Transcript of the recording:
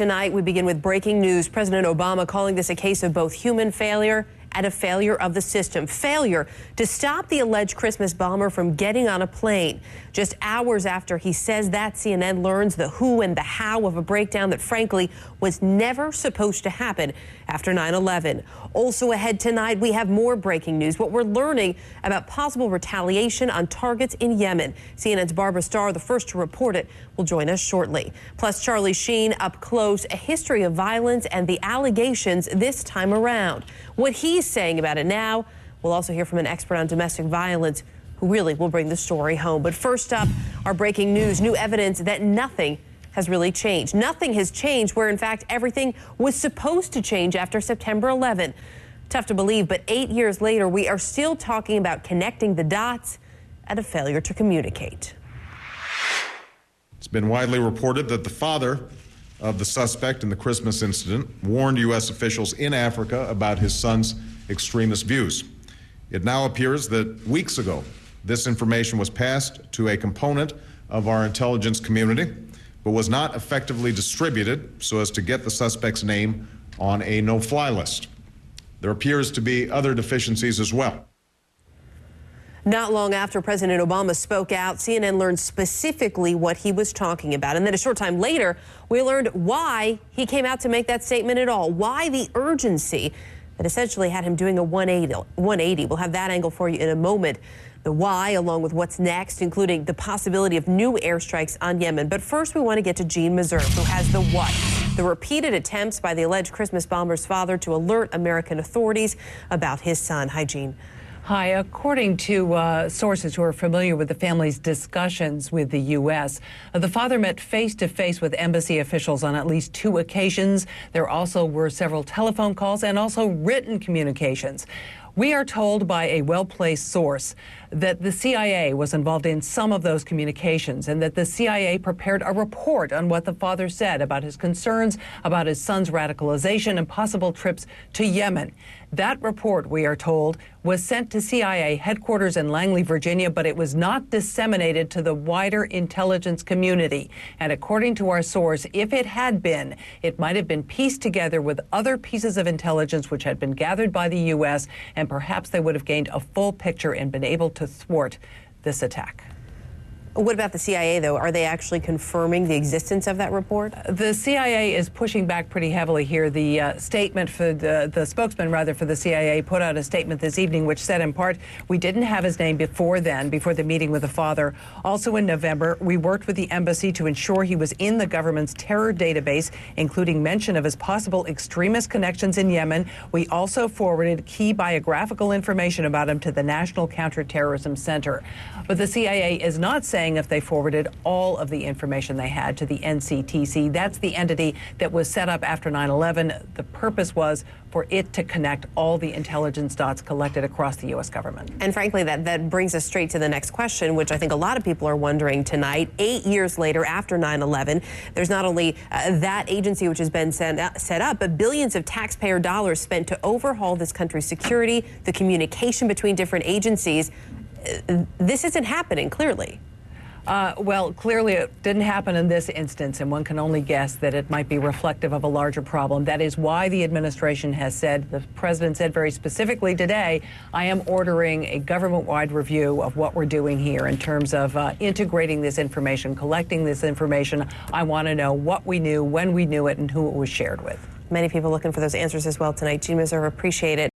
tonight. We begin with breaking news. President Obama calling this a case of both human failure and a failure of the system. Failure to stop the alleged Christmas bomber from getting on a plane. Just hours after he says that, CNN learns the who and the how of a breakdown that frankly was never supposed to happen after 9/11. Also ahead tonight, we have more breaking news. What we're learning about possible retaliation on targets in Yemen. CNN's Barbara Starr, the first to report it, will join us shortly. Plus, Charlie Sheen up close, a history of violence and the allegations this time around. What he's saying about it now. We'll also hear from an expert on domestic violence who really will bring the story home. But first up, our breaking news, new evidence that nothing has really changed. Nothing has changed where, in fact, everything was supposed to change after September 11. Tough to believe, but 8 years later, we are still talking about connecting the dots and a failure to communicate. It's been widely reported that the father of the suspect in the Christmas incident warned U.S. officials in Africa about his son's extremist views. It now appears that weeks ago, this information was passed to a component of our intelligence community, but was not effectively distributed so as to get the suspect's name on a no-fly list. There appears to be other deficiencies as well. Not long after President Obama spoke out, CNN learned specifically what he was talking about. And then a short time later, we learned why he came out to make that statement at all, why the urgency that essentially had him doing a 180. We'll have that angle for you in a moment. The why, along with what's next, including the possibility of new airstrikes on Yemen. But first, we want to get to Jean Meserve, who has the what. The repeated attempts by the alleged Christmas bomber's father to alert American authorities about his son. Hi, Jean. Hi. According to sources who are familiar with the family's discussions with the U.S., the father met face-to-face with embassy officials on at least 2 occasions. There also were several telephone calls and also written communications. We are told by a well-placed source that the CIA was involved in some of those communications and that the CIA prepared a report on what the father said about his concerns about his son's radicalization and possible trips to Yemen. That report, we are told, was sent to CIA headquarters in Langley, Virginia, but it was not disseminated to the wider intelligence community. And according to our source, if it had been, it might have been pieced together with other pieces of intelligence which had been gathered by the U.S., and perhaps they would have gained a full picture and been able to thwart this attack. What about the CIA, though? Are they actually confirming the existence of that report? The CIA is pushing back pretty heavily here. The statement for the spokesman, rather, for the CIA put out a statement this evening which said, in part, we didn't have his name before the meeting with the father. Also in November, we worked with the embassy to ensure he was in the government's terror database, including mention of his possible extremist connections in Yemen. We also forwarded key biographical information about him to the National Counterterrorism Center. But the CIA is not saying if they forwarded all of the information they had to the NCTC. That's the entity that was set up after 9/11. The purpose was for it to connect all the intelligence dots collected across the U.S. government. And frankly, that brings us straight to the next question, which I think a lot of people are wondering tonight. 8 years later, after 9/11, there's not only that agency which has been set up, but billions of taxpayer dollars spent to overhaul this country's security, the communication between different agencies. This isn't happening, clearly. Well, clearly it didn't happen in this instance, and one can only guess that it might be reflective of a larger problem. That is why the administration has said, the president said very specifically today, I am ordering a government-wide review of what we're doing here in terms of integrating this information, collecting this information. I want to know what we knew, when we knew it, and who it was shared with. Many people looking for those answers as well tonight. Jean Meserve, appreciate it.